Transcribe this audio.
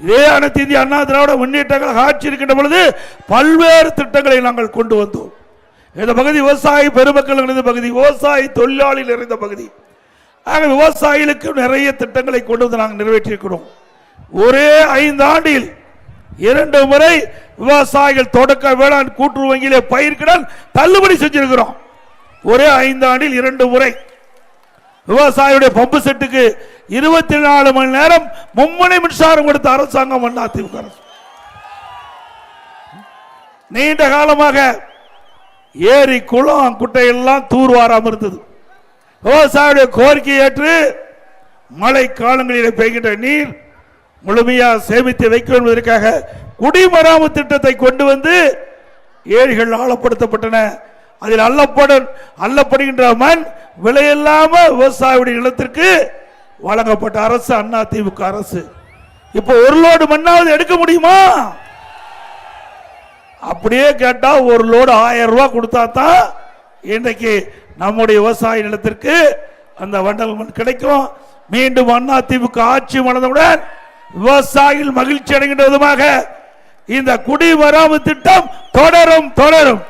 இதே அனைத்து இந்திய அண்ணா திராவிட முன்னேற்ற கழக ஆட்சி இருக்கின்ற பொழுது பல்வேறு திட்டங்களை நாங்கள் கொண்டு வந்தோம். இந்த பகுதி விவசாய பெருமக்கள் நிறைந்த பகுதி, விவசாய தொழிலாளி நிறைந்த பகுதி. ஆக விவசாயிகளுக்கு நிறைய திட்டங்களை கொண்டு வந்து நாங்கள் நிறைவேற்றியிருக்கிறோம். ஒரே 5 ஆண்டில் 2 முறை விவசாயிகள் தொடக்க வேளாண் கூட்டுறவு வங்கியிலே பயிர்க்கடன் தள்ளுபடி செஞ்சிருக்கிறோம். ஒரே 5 ஆண்டில் 2 முறை விவசாயியுடைய பம்பு செட்டுக்கு 24 மணி நேரம் மும்முனை மின்சாரம் கொடுத்த அரசாங்கம் அதிமுக அரசு. நீண்ட காலமாக ஏரி குளம் குட்டையெல்லாம் தூர்வாராமல் இருந்தது. விவசாயியுடைய கோரிக்கை ஏற்று மழை காலங்களில் பெய்கின்ற நீர் முழுமையாக சேமித்து வைக்க என்பதற்காக குடிமராமத்து திட்டத்தை கொண்டு வந்து ஏரிகள் ஆழப்படுத்தப்பட்டன. அதில் அள்ளப்படுகின்ற மண் விலையில்லாம விவசாயியுடைய நிலத்திற்கு வழங்கப்பட்ட அரசு அதிமுக அரசு. இப்போ 1 லோடு மண்ணாவது எடுக்க முடியுமா? அப்படியே கேட்டா 1 லோடு 1000 ரூபாய் கொடுத்தா தான் இன்றைக்கு நம்முடைய விவசாய நிலத்திற்கு அந்த வண்டல் மண் கிடைக்கும். மீண்டும் அதிமுக ஆட்சி மலர்ந்தவுடன் விவசாயிகள் மகிழ்ச்சி அடைகின்ற விதமாக இந்த குடிமராமத்து திட்டம் தொடரும்.